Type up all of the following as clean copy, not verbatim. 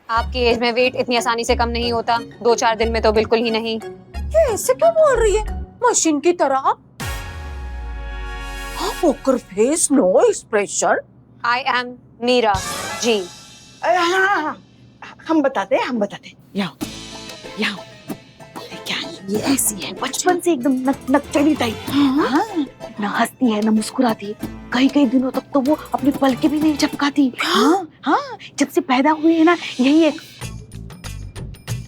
आपकी एज में वेट इतनी आसानी से कम नहीं होता, 2-4 दिन में तो बिल्कुल ही नहीं। ये ऐसे क्यों बोल रही है, मशीन की तरह? Poker face, no expression. I am Meera ji. हाँ, हम बताते यहाँ यहाँ क्या ये ऐसी है, बचपन से एकदम नकचली टाइप। हाँ, ना हंसती है ना मुस्कुराती है, कई दिनों तक तो वो अपने पलके भी नहीं झपकाती। हाँ, जब से पैदा हुई है ना, यही एक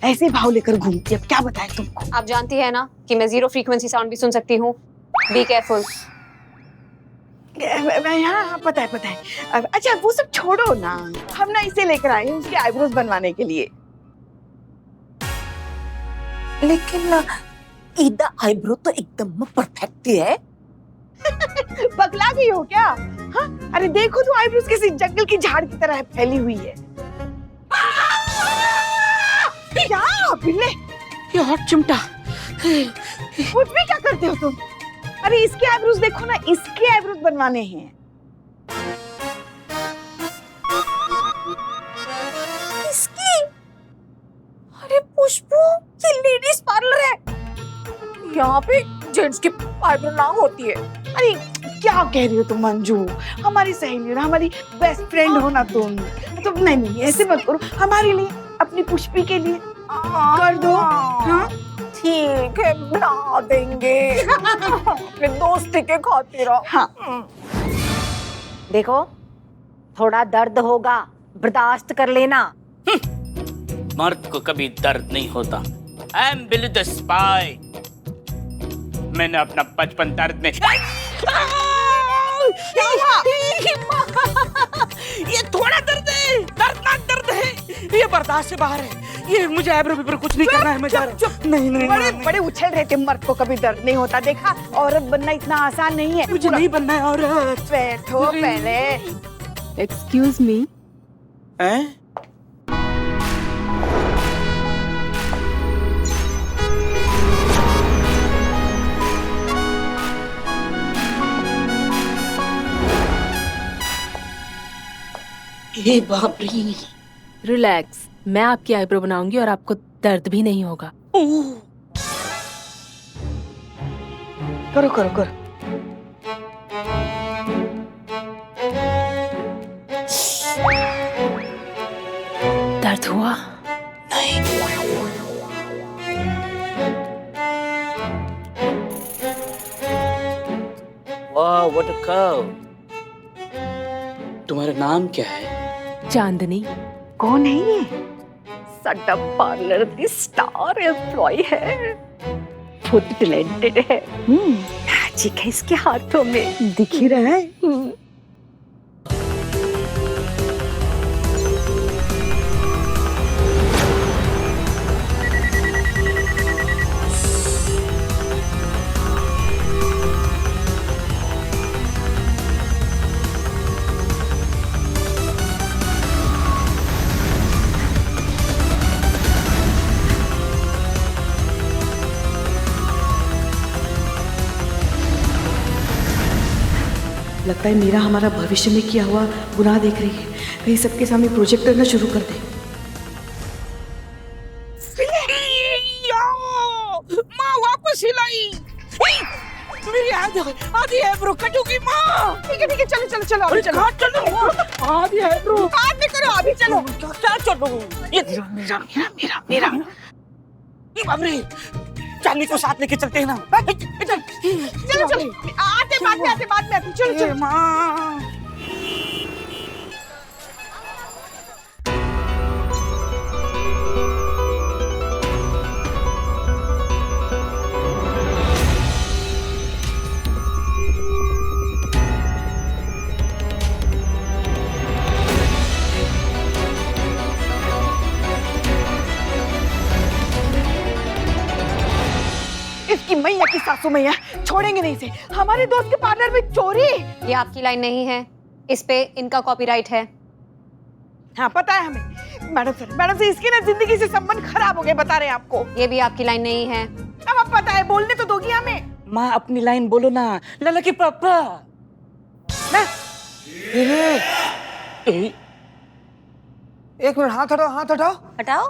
ऐसे भाव लेकर घूमती है। अब क्या बताएं तुमको। आप जानती है ना कि मैं 0 फ्रीक्वेंसी साउंड भी सुन सकती हूँ। Be careful. हाँ, पता है। अच्छा वो सब छोड़ो ना, हम ना इसे लेकर आए हैं उसके आईब्रोज बनवाने के लिए। लेकिन इधर आईब्रो तो एकदम परफेक्ट है। पगला गई हो क्या? हाँ, अरे देखो तो आईब्रोज किसी जंगल की झाड़ की तरह फैली हुई है। क्या बिल्ले, ये हॉट चिमटा। उठ भी क्या करते हो तुम? अरे इसके आईब्रोज देखो ना, इसके आईब्रोज बनवाने हैं। इसकी? अरे पुष्पू, ये लेडीज पार्लर है, यहाँ पे जेंट्स की आईब्रो ना होती है। अरे क्या कह रही हो तुम मंजू, हमारी सहेली ना, हमारी बेस्ट फ्रेंड हो ना तुम। नहीं ऐसे मत करो, हमारे लिए, अपनी पुष्पी के लिए कर दो। हाँ ठीक है, बना देंगे। अपने दोस्ती के खातिर। हाँ। देखो, थोड़ा दर्द होगा, बर्दाश्त कर लेना। मर्द को कभी दर्द नहीं होता। I am Billy the spy. मैंने अपना बचपन दर्द में ये थोड़ा दर्द है, दर्दनाक दर्द है, ये बर्दाश्त से बाहर है। ये मुझे आईब्रो पर कुछ नहीं करना है, मैं जा रहा हूं। नहीं। बड़े उछल रहे थे, मर्द को कभी दर्द नहीं होता। देखा, औरत बनना इतना आसान नहीं है। मुझे नहीं बनना है औरत। बैठो पहले। Excuse me. हैं? हे बाप रे। रिलैक्स, मैं आपकी आईब्रो बनाऊंगी और आपको दर्द भी नहीं होगा। करो। दर्द हुआ? वाह, व्हाट अ कर्व। तुम्हारा नाम क्या है? चांदनी। कौन है ये? साडा पार्लर दी स्टार एम्प्लॉय है, बहुत टैलेंटेड है। मैजिक है इसके हाथों में, दिख ही रहा है। लगता है मीरा हमारा भविष्य में किया हुआ गुनाह देख रही है, कहीं सबके सामने प्रोजेक्ट करना शुरू कर दे। माँ वापस हिलाई। मेरी आधी आईब्रो कटोगी माँ। ठीक है, चलो अभी चलो। कहाँ चलो? आधी आईब्रो। बाद में करो, अभी चलो। क्या चलो? ये मेरा। बाप रे, चांदनी को साथ लेके चलते हैं ना। चलो। आते बाद में आते। चलो। माँ। इसकी मैया की सासू मैया छोड़ेंगे नहीं इसे। हमारे दोस्त के पार्लर में चोरी। ये आपकी लाइन नहीं है, इस पे इनका कॉपीराइट है। हाँ पता है हमें। मैडम से इसकी ना जिंदगी से संबंध खराब हो गए, बता रहे हैं आपको। ये भी आपकी लाइन नहीं है। अब पता है, बोलने तो दोगी हमें। माँ अपनी लाइन बोलो ना, लला के पापा। एक मिनट, हाथ हटाओ, हाथ हटाओ। हटाओ।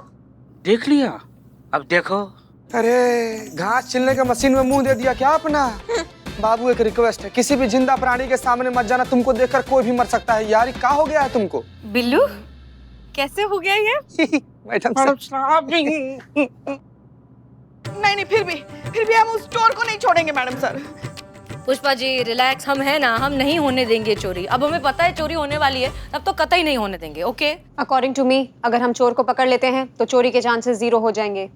देख लिया, अब देखो। अरे घास छिलने के मशीन में मुंह दे दिया क्या अपना? बाबू एक रिक्वेस्ट है, किसी भी जिंदा प्राणी के सामने मत जाना, तुमको देखकर कोई भी मर सकता है। यार क्या हो गया है तुमको? बिल्लू कैसे हो गया ये? मैडम नहीं, फिर भी हम उस चोर को नहीं छोड़ेंगे madam sir. Pushpa ji relax, हम है ना, हम नहीं होने देंगे चोरी। अब हमें पता है चोरी होने वाली है, तब तो कतई नहीं होने देंगे। ओके अकॉर्डिंग टू मी, अगर हम चोर को पकड़ लेते हैं तो चोरी के चांसेस 0 हो जाएंगे।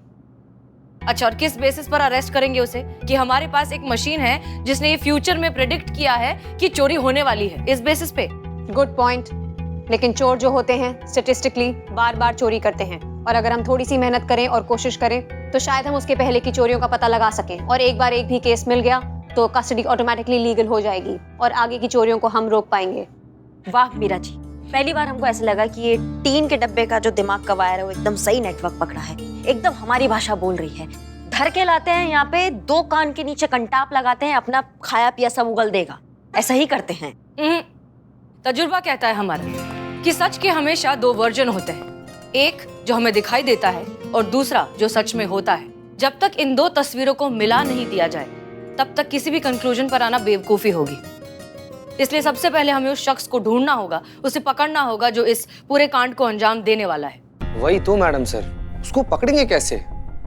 अच्छा, और किस बेसिस पर अरेस्ट करेंगे उसे? कि हमारे पास एक मशीन है जिसने ये फ्यूचर में प्रेडिक्ट किया है कि चोरी होने वाली है, इस बेसिस पे? Good point. लेकिन चोर जो होते हैं स्टेटिस्टिकली बार बार चोरी करते हैं, और अगर हम थोड़ी सी मेहनत करें और कोशिश करें तो शायद हम उसके पहले की चोरियों का पता लगा सकें, और एक बार एक भी केस मिल गया तो कस्टडी ऑटोमेटिकली लीगल हो जाएगी और आगे की चोरियों को हम रोक पाएंगे। वाह मीरा जी, पहली बार हमको ऐसा लगा कि ये टीन के डब्बे का जो दिमाग का वायर है वो एकदम सही नेटवर्क पकड़ा है, एकदम हमारी भाषा बोल रही है। धर के लाते हैं यहाँ पे, 2 कान के नीचे कंटाप लगाते हैं, अपना खाया पिया सब उगल देगा, ऐसा ही करते हैं। तजुर्बा कहता है हमारा कि सच के हमेशा 2 वर्जन होते हैं, एक जो हमें दिखाई देता है और दूसरा जो सच में होता है। जब तक इन 2 तस्वीरों को मिला नहीं दिया जाए तब तक किसी भी कंक्लूजन पर आना बेवकूफी होगी। इसलिए सबसे पहले हमें उस शख्स को ढूंढना होगा, उसे पकड़ना होगा जो इस पूरे कांड को अंजाम देने वाला है। वही तो मैडम सर, उसको पकड़ेंगे कैसे?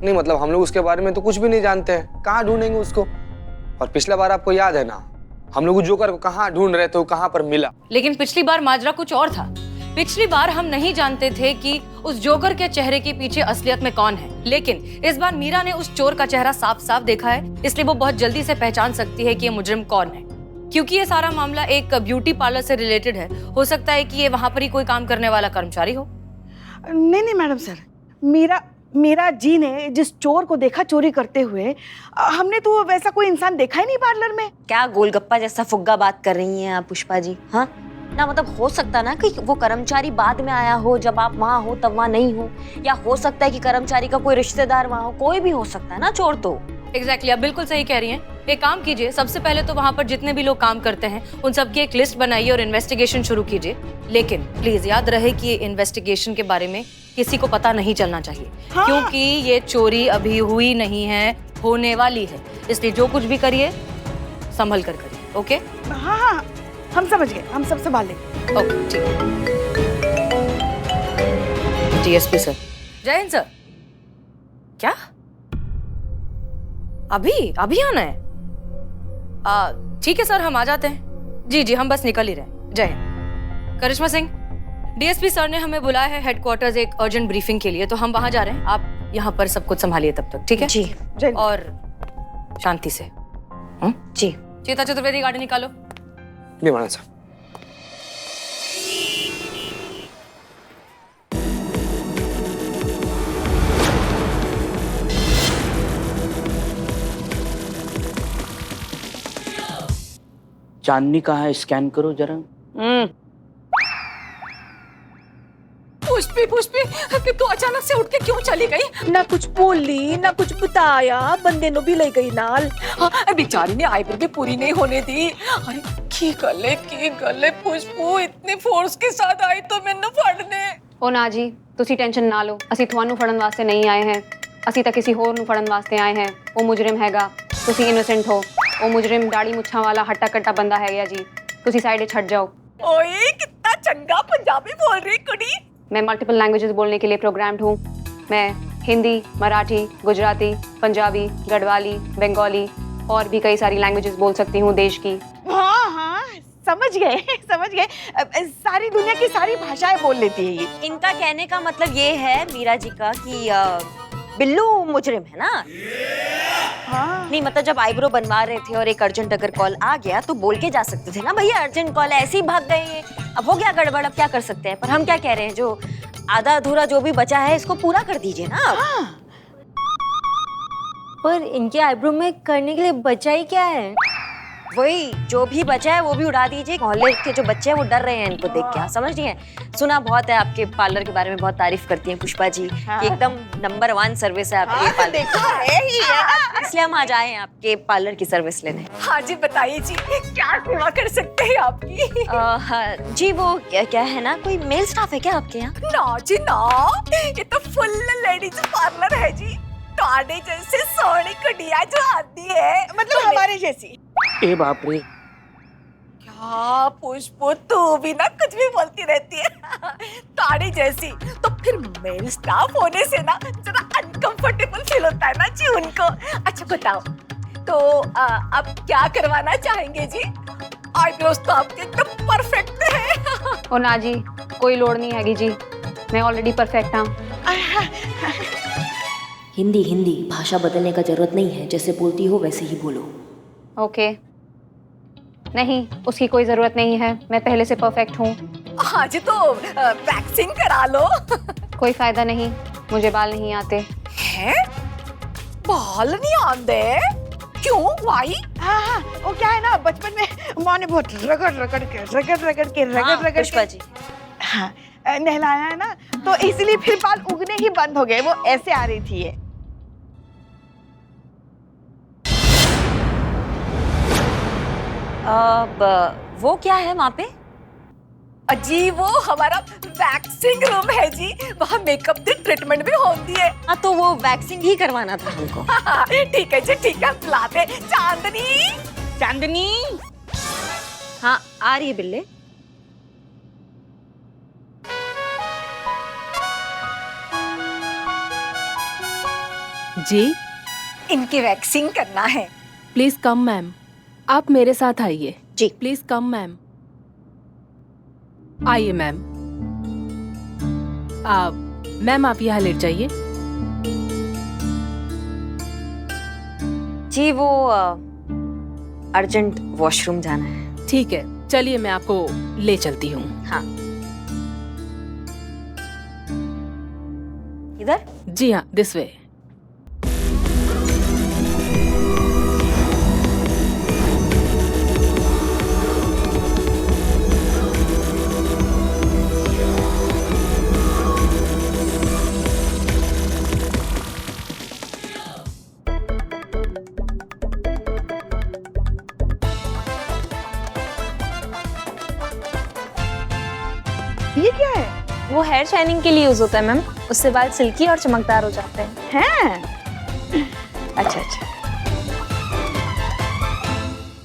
नहीं मतलब हम लोग उसके बारे में तो कुछ भी नहीं जानते हैं, कहाँ ढूंढेंगे उसको? और पिछला बार आपको याद है ना, हम लोग जोकर को कहाँ ढूंढ रहे थे, वो कहाँ पर मिला। लेकिन पिछली बार माजरा कुछ और था। पिछली बार हम नहीं जानते थे कि उस जोकर के चेहरे के पीछे असलियत में कौन है, लेकिन इस बार मीरा ने उस चोर का चेहरा साफ साफ देखा है, इसलिए वो बहुत जल्दी से पहचान सकती है कि ये मुजरिम कौन है। क्योंकि ये सारा मामला एक ब्यूटी पार्लर से रिलेटेड है, हो सकता है कि ये वहां पर ही कोई काम करने वाला कर्मचारी हो। नहीं मैडम सर, मीरा जी ने जिस चोर को देखा चोरी करते हुए, हमने तो वैसा कोई इंसान देखा ही नहीं पार्लर में। क्या गोलगप्पा जैसा फुग्गा बात कर रही हैं आप पुष्पा जी? हाँ ना, मतलब हो सकता ना कि वो कर्मचारी बाद में आया हो, जब आप वहाँ हो तब वहाँ नहीं हो, या हो सकता है कि कर्मचारी का कोई रिश्तेदार वहाँ हो, कोई भी हो सकता है ना चोर तो। एग्जैक्टली, आप बिल्कुल सही कह रही हैं। एक काम कीजिए, सबसे पहले तो वहाँ पर जितने भी लोग काम करते हैं उन सबकी एक लिस्ट बनाइए और इन्वेस्टिगेशन शुरू कीजिए। लेकिन प्लीज याद रहे कि ये इन्वेस्टिगेशन के बारे में किसी को पता नहीं चलना चाहिए। हाँ। क्योंकि ये चोरी अभी हुई नहीं है, होने वाली है, इसलिए जो कुछ भी करिए संभल कर करिए। ओके? हाँ, हम समझ गए, हम सब संभाल लेंगे। ओके ठीक है। DSP sir. जय हिंद सर। क्या अभी आना है? ठीक है सर, हम आ जाते हैं। जी हम बस निकल ही रहे हैं। जय हिंद। करिश्मा सिंह, डीएसपी सर ने हमें बुलाया है हेडक्वार्टर्स एक अर्जेंट ब्रीफिंग के लिए, तो हम वहां जा रहे हैं। आप यहाँ पर सब कुछ संभालिए तब तक, ठीक है? जी। और शांति से। जी। चेता चतुर्वेदी, गाड़ी निकालो। नहीं मैडम सर। चांदनी कहाँ है, स्कैन करो जरा। पुष्पी कि तू अचानक से उठ के क्यों चली गई? ना कुछ बोली ना कुछ बताया, बंदे नो भी ले गई नाल। हाँ, बेचारी ने आईब्रो भी पूरी नहीं होने दी। अरे की गले पुष्पू इतने फोर्स के साथ आई तो मैंने फड़ने। ओ ना जी, तुसी टेंशन ना लो, असी ਤੁਹਾਨੂੰ ਫੜਨ ਵਾਸਤੇ नहीं आए हैं, ਅਸੀਂ ਤਾਂ ਕਿਸੇ ਹੋਰ ਨੂੰ ਫੜਨ ਵਾਸਤੇ ਆਏ हैं। ਉਹ ਮੁਜਰਮ ਹੈਗਾ, ਤੁਸੀਂ ਇਨੋਸੈਂਟ ਹੋ। ਉਹ ਮੁਜਰਮ दाढ़ी ਮੁੱਛਾਂ ਵਾਲਾ हट्टा कट्टा बंदा है जी, ਤੁਸੀਂ साइड छट जाओ। ओए कितना चंगा पंजाबी बोल रही कुड़ी। मैं मल्टीपल लैंग्वेजेस बोलने के लिए प्रोग्राम्ड हूँ। मैं हिंदी, मराठी, गुजराती, पंजाबी, गढ़वाली, बंगाली और भी कई सारी लैंग्वेजेस बोल सकती हूँ देश की। हाँ, समझ गए। सारी दुनिया की सारी भाषाएं बोल लेती है ये। इनका कहने का मतलब ये है मीरा जी का कि बिल्लू मुजरिम है ना? हाँ। नहीं मतलब जब आईब्रो बनवा रहे थे और एक अर्जेंट अगर कॉल आ गया तो बोल के जा सकते थे ना, भैया अर्जेंट कॉल है, ऐसे ही भाग गए हैं, अब हो गया गड़बड़, अब क्या कर सकते हैं। पर हम क्या कह रहे हैं, जो आधा अधूरा जो भी बचा है इसको पूरा कर दीजिए ना। हाँ। पर इनके आईब्रो में करने के लिए बचा ही क्या है? वही जो भी बचा है वो भी उड़ा दीजिए। मोहल्ले के जो बच्चे हैं वो डर रहे हैं इनको देख के, समझ रही हैं? सुना बहुत है आपके पार्लर के बारे में, बहुत तारीफ करती हैं पुष्पा जी कि एकदम नंबर 1 सर्विस है आपके पार्लर। देखो है ही है ना। इसलिए हम आज आए हैं आपके पार्लर की सर्विस लेने। हाँ जी, बताइए जी, क्या सेवा कर सकते हैं आपकी? हाँ, जी वो क्या है ना, कोई मेल स्टाफ है क्या आपके यहाँ? ना जी ना, ये तो फुल लेडीज पार्लर है जी। ताड़े जैसे सोनी कुड़िया जो आती है, मतलब हमारे जैसी। ए बाप रे, क्या पुष्पो, तू भी ना कुछ भी बोलती रहती है। ताड़ी जैसी तो फिर मेल स्टाफ होने से ना जरा अनकंफर्टेबल फील होता है ना जी उनको। अच्छा बताओ, तो आप क्या करवाना चाहेंगे जी? आईब्रोज तो आपके एकदम परफेक्ट है। और ना जी, कोई लोड़ नहीं हैगी जी, मैं ऑलरेडी परफेक्ट हूँ। हिंदी हिंदी भाषा बदलने का जरूरत नहीं है, जैसे बोलती हो वैसे ही बोलो। ओके, नहीं उसकी कोई जरूरत नहीं है, मैं पहले से परफेक्ट हूँ। हाँ जी, तो वैक्सिंग करा लो। कोई फायदा नहीं, मुझे बाल नहीं आते। हैं? बाल नहीं आते? क्यों? वाई? हाँ, वो क्या है ना, बचपन में माँ ने बहुत रगड़ के पुष्पा जी, हाँ नहलाया है ना, तो इसलिए फिर बाल उगने ही बंद हो गए। वो ऐसे आ रही थी ये। अब वो क्या है वहाँ पे? जी वो हमारा वैक्सिंग रूम है जी, वहाँ मेकअप की ट्रीटमेंट भी होती है। हाँ तो वो वैक्सिंग ही करवाना था हमको। ठीक है जी, ठीक है, बुलाते चांदनी। चांदनी, हाँ आ रही है बिल्ले। जी इनकी वैक्सिंग करना है। प्लीज कम मैम, आप मेरे साथ आइए। जी प्लीज कम मैम। आइए मैम। मैम आप यहाँ लेट जाइए। जी वो अर्जेंट वॉशरूम जाना है। ठीक है, चलिए मैं आपको ले चलती हूँ। हाँ इधर? जी हाँ, दिस वे। ये क्या है? वो हेयर शाइनिंग के लिए यूज होता है मैम, उससे बाल सिल्की और चमकदार हो जाते हैं। हैं? अच्छा अच्छा।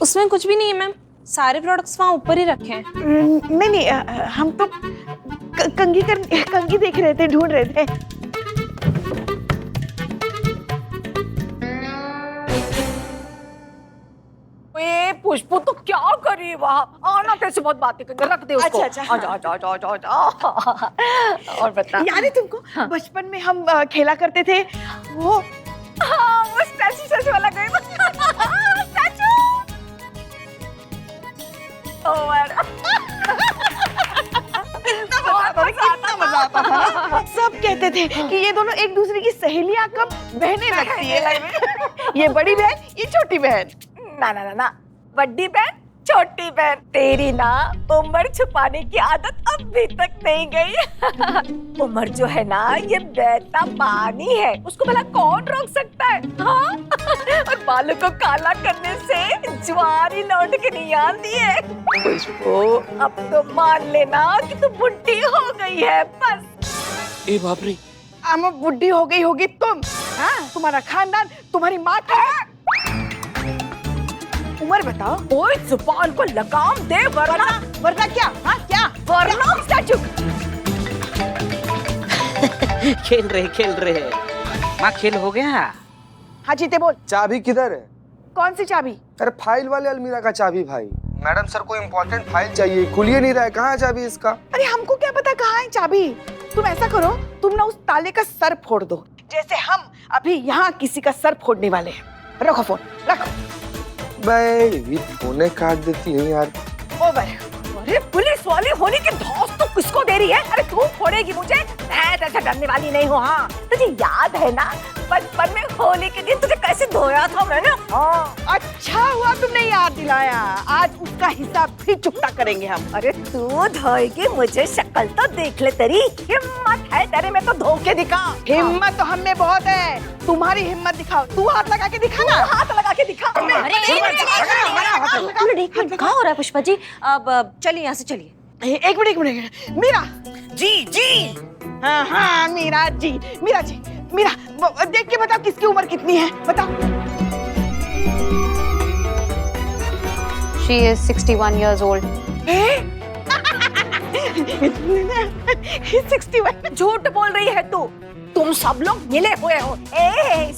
उसमें कुछ भी नहीं है मैम, सारे प्रोडक्ट्स वहाँ ऊपर ही रखे हैं। नहीं नहीं, हम तो कंघी देख रहे थे, ढूंढ रहे थे। पुष्पो तो क्या करी वहाँ? आना कैसे बहुत बातें करके रख दे उसको। अच्छा, अच्छा, आजा, आजा, आजा, आजा, आजा। और बता। याद है तुमको? हाँ। बचपन में हम खेला करते थे वो। हाँ, वो स्टैचू वाला गेम। स्टैचू। कितना मजा आता था। सब कहते थे कि ये दोनों एक दूसरे की सहेलियां कब बहनें लगती है। ये बड़ी बहन, ये छोटी बहन। ना ना ना ना, बड़ी बहन छोटी बहन, तेरी ना उम्र छुपाने की आदत अभी तक नहीं गई। उम्र जो है ना, ये बहता पानी है, उसको भला कौन रोक सकता है? हाँ? और बालों को काला करने से ज्वारी लौट के नहीं आती है। खुशबू, अब तो मान लेना कि तू बुढ़ी हो गई है बस। ए बाप रे, हम बुढ़ी हो गई होगी तुम? हाँ, तुम्हारा खानदान, तुम्हारी माँ का उम्र बताओ। ओए जुबान को लगाम दे, वरना क्या? हाँ क्या? वरना स्टैचू। खेल रहे माँ, खेल हो गया? हाँ जीते बोल। चाबी किधर है? कौन सी चाबी? अरे फाइल वाले अलमीरा का चाबी भाई। मैडम सर को इम्पोर्टेंट फाइल चाहिए, खुल ही नहीं रहा है, कहाँ है चाबी इसका? अरे हमको क्या पता कहाँ है चाबी? तुम ऐसा करो, तुम ना उस ताले का सर फोड़ दो, जैसे हम अभी यहाँ किसी का सर फोड़ने वाले हैं। रखो फोन, रखो। भाई फोने काट देती है यार। ओवर। अरे पुलिस वाले होने की धौंस तो किसको दे रही है? अरे तू फोड़ेगी मुझे, मैं ऐसा डरने वाली नहीं हूँ। हाँ, तुझे याद है ना बचपन में होली के दिन तुझे कैसे धोया था मैंने? हाँ। अच्छा हुआ तुमने याद दिलाया, आज उसका हिसाब फिर चुकता करेंगे हम। अरे तू धोएगी, मुझे शक्ल तो देख ले तेरी। हिम्मत है तेरे में तो धो के दिखा। हिम्मत तो हम में बहुत है, तुम्हारी हिम्मत दिखाओ। तू हाथ लगा के दिखा ना। हाथ लगा के दिखा। अरे एक मिनट, क्या हो रहा है पुष्पा जी? अब चलिए यहाँ से चलिए। एक मिनट मीरा जी जी। हाँ मीरा जी, मीरा देख के बताओ किसकी उम्र कितनी है, बताओ। She is 61 years old. 61? झूठ बोल रही है तू। तुम सब लोग मिले हुए हो।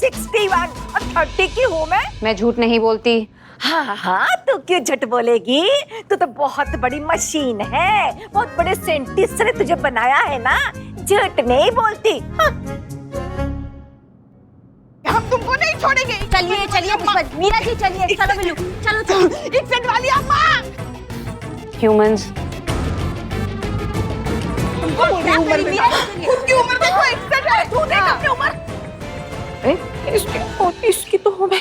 61 और 30 की हूँ मैं। मैं झूठ नहीं बोलती। हाँ, तू क्यों झूठ बोलेगी? तू तो बहुत बड़ी मशीन है, बहुत बड़े साइंटिस्ट ने तुझे बनाया है ना, झूठ नहीं बोलती। हाँ। हम तुमको नहीं छोड़ेंगे। चलिए चलिए मीरा जी, चलिए। चलो बिल्लू, चलो। इज्जत वाली अम्मा। Humans. तुमको बोल रही उम्र में, खुद की उम्र देखो 61 है। तू देख अपनी उम्र। इसकी तो हूँ मैं।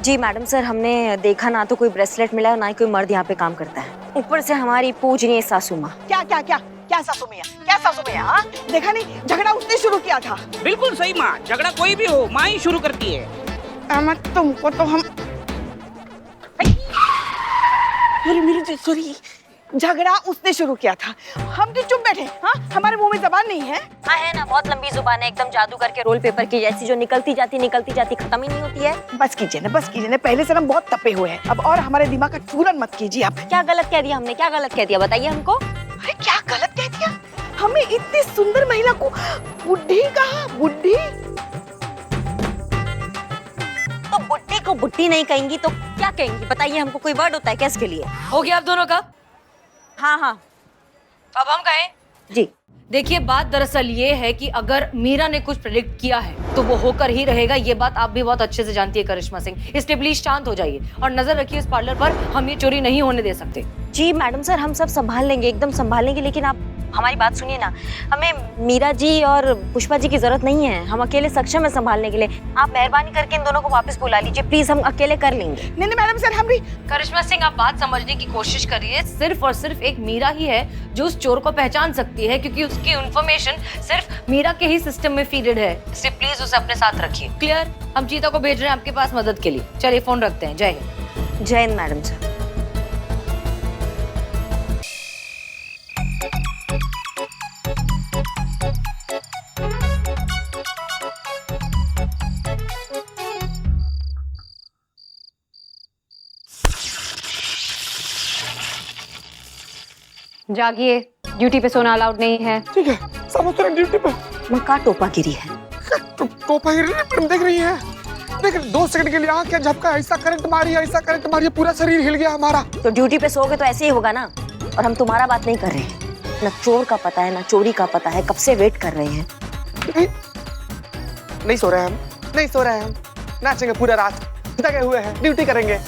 जी मैडम सर, हमने देखा ना तो कोई ब्रेसलेट मिला और ना ही कोई मर्द यहाँ पे काम करता है। ऊपर से हमारी पूजनीय सासू माँ। क्या सासू मैया? हाँ? देखा नहीं, झगड़ा उसने शुरू किया था। बिल्कुल सही माँ, झगड़ा कोई भी हो माँ ही शुरू करती है। तुमको तो हम सॉरी, झगड़ा उसने शुरू किया था, हम तो चुप बैठे। हाँ, हमारे मुंह में जबान नहीं है। हाँ है ना, बहुत लंबी जुबान है, एकदम जादू करके रोल पेपर की जैसी, जो निकलती जाती खत्म ही नहीं होती है। बस कीजिए ना, पहले से हम बहुत तपे हुए हैं, अब और हमारे दिमाग का चूरन मत कीजिए आप। क्या गलत कह दिया हमने? क्या गलत कह दिया बताइए हमको। अरे क्या गलत कह दिया? हमें इतनी सुंदर महिला को बुढ़ी कहा? बुढ़ी तो बुढ़ी को बुढ़ी नहीं कहेंगी तो क्या कहेंगी बताइए हमको? कोई वर्ड होता है क्या इसके लिए? हो गया आप दोनों का? हाँ। अब हम कहें? जी देखिए, बात दरअसल ये है कि अगर मीरा ने कुछ प्रेडिक्ट किया है तो वो होकर ही रहेगा। ये बात आप भी बहुत अच्छे से जानती है करिश्मा सिंह। इसलिए प्लीज शांत हो जाइए और नजर रखिए इस पार्लर पर। हम ये चोरी नहीं होने दे सकते। जी मैडम सर, हम सब संभाल लेंगे, एकदम संभाल लेंगे, लेकिन आप हमारी बात सुनिए ना। हमें मीरा जी और पुष्पा जी की जरूरत नहीं है, हम अकेले सक्षम है संभालने के लिए। आप मेहरबानी करके इन दोनों को वापस बुला लीजिए प्लीज, हम अकेले कर लेंगे। नहीं मैडम सर, हम भी। करिश्मा सिंह, आप बात समझने की कोशिश करिए। सिर्फ और सिर्फ एक मीरा ही है जो उस चोर को पहचान सकती है, क्योंकि उसकी इन्फॉर्मेशन सिर्फ मीरा के ही सिस्टम में फीडेड है। इसलिए प्लीज उसे अपने साथ रखिए। क्लियर? हम चीता को भेज रहे हैं आपके पास मदद के लिए। चलिए फोन रखते हैं। जय हिंद। जय हिंद मैडम सर। जागिए, ड्यूटी पे सोना अलाउड नहीं है। ठीक है, सब उतर ड्यूटी पे। मक्का टोपा गिरी है। टोपा गिरी है, देख रही है? देख, 2 सेकंड के लिए आँख क्या झपका, ऐसा करंट मारी, पूरा शरीर हिल गया हमारा। तो ड्यूटी पे सोओगे तो ऐसे ही होगा ना। और हम तुम्हारा बात नहीं कर रहे हैं, ना चोर का पता है ना चोरी का पता है, कब से वेट कर रहे हैं। नहीं सो रहे हैं हम, नाचेंगे पूरा रात, थके हुए हैं, ड्यूटी करेंगे।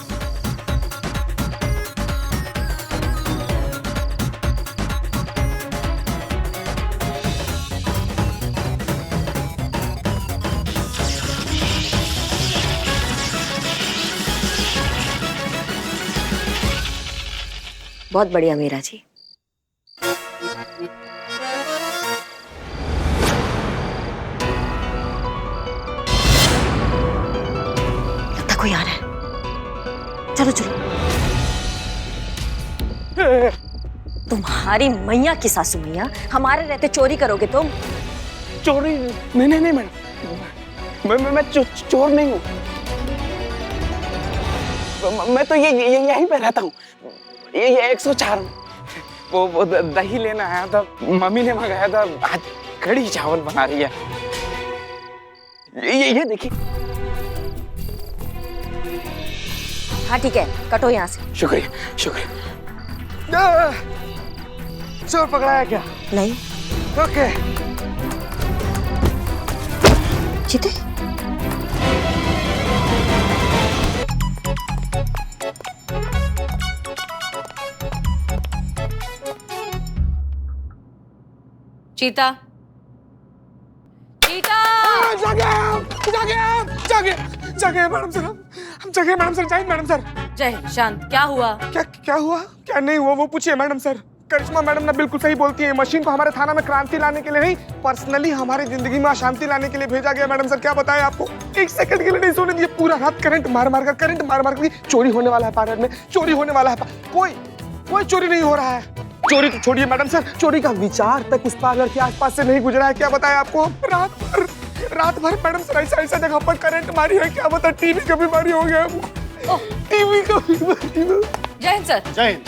बहुत बढ़िया मीरा जी। लगता कोई आ रहा है। चलो तुम्हारी मैया की सासू मैया, हमारे रहते चोरी करोगे तुम? चोरी नहीं मैडम, मैं चोर नहीं हूँ। मैं तो यहीं पे रहता हूँ, ये 104। वो दही लेना आया था, मम्मी ने मंगाया था, आज कढ़ी चावल बना रही है। ये देखिए। हाँ ठीक है, कटो यहाँ से। शुक्रिया। चोर पकड़ाया क्या? नहीं। ओके। चीते? चीता, चीता। जागे मैडम सर, हम जागे मैडम सर, जय मैडम सर। जय हिंद। शांत, क्या हुआ? क्या हुआ? क्या नहीं हुआ वो पूछिए मैडम सर। करिश्मा मैडम ना बिल्कुल सही बोलती है। मशीन को हमारे थाना में क्रांति लाने के लिए नहीं, पर्सनली हमारी जिंदगी में अशांति लाने के लिए भेजा गया मैडम सर। क्या बताएं आपको, एक सेकंड के लिए नहीं सोने दिए। पूरा रात करंट मार मार कर चोरी होने वाला है पार्लर में, चोरी होने वाला है। कोई चोरी नहीं हो रहा है। चोरी तो छोड़िए मैडम सर, चोरी का विचार तक इस पार्लर के आसपास से नहीं गुजरा है। क्या बताएं आपको, रात भर मैडम सर ऐसा जगह पर करंट मारी है, क्या बता, टीवी का बीमारी हो गया। टीवी का बीमारी। जय हिंद सर। जय हिंद।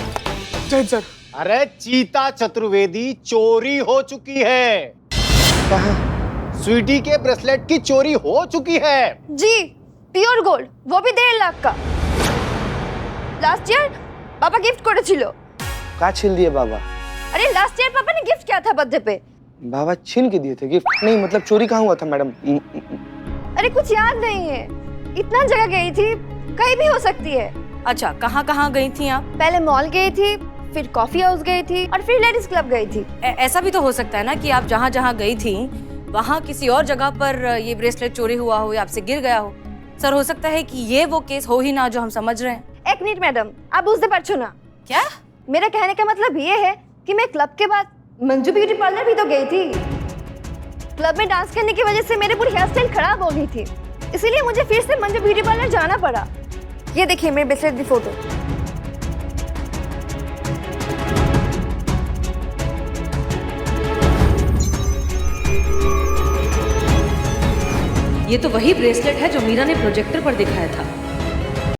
जय हिंद सर। अरे चीता चतुर्वेदी, चोरी हो चुकी है। स्वीटी के ब्रेसलेट की चोरी हो चुकी है। जी, प्योर गोल्ड, वो भी 1.5 लाख का। लास्ट ईयर पापा गिफ्ट করেছিল। क्या छीन दिए बाबा? अरे लास्ट ईयर पापा ने गिफ्ट किया था बर्थडे पे। बाबा छीन के दिए थे गिफ्ट? नहीं मतलब चोरी कहाँ हुआ था मैडम? अरे कुछ याद नहीं है, इतना जगह गई थी, कहीं भी हो सकती है। अच्छा, कहाँ कहाँ गई थी आप? पहले मॉल गई थी, फिर कॉफी हाउस गई थी और फिर लेडीज क्लब गई थी। ऐसा भी तो हो सकता है ना कि आप जहाँ जहाँ गई थी वहाँ किसी और जगह पर ये ब्रेसलेट चोरी हुआ हो या आपसे गिर गया हो। सर, हो सकता है कि ये वो केस हो ही ना जो हम समझ रहे हैं। एक मिनट मैडम, आप बुझते पारछो ना। क्या? मेरा कहने का मतलब ये है कि मैं क्लब के बाद मंजू ब्यूटी पार्लर भी तो गई थी। क्लब में डांस करने की वजह से मेरी पूरी हेयर स्टाइल खराब हो गई थी, इसीलिए मुझे फिर से मंजू ब्यूटी पार्लर जाना पड़ा। ये देखिए मेरे ब्रेसलेट की फोटो। ये तो वही ब्रेसलेट है जो मीरा ने प्रोजेक्टर पर दिखाया था।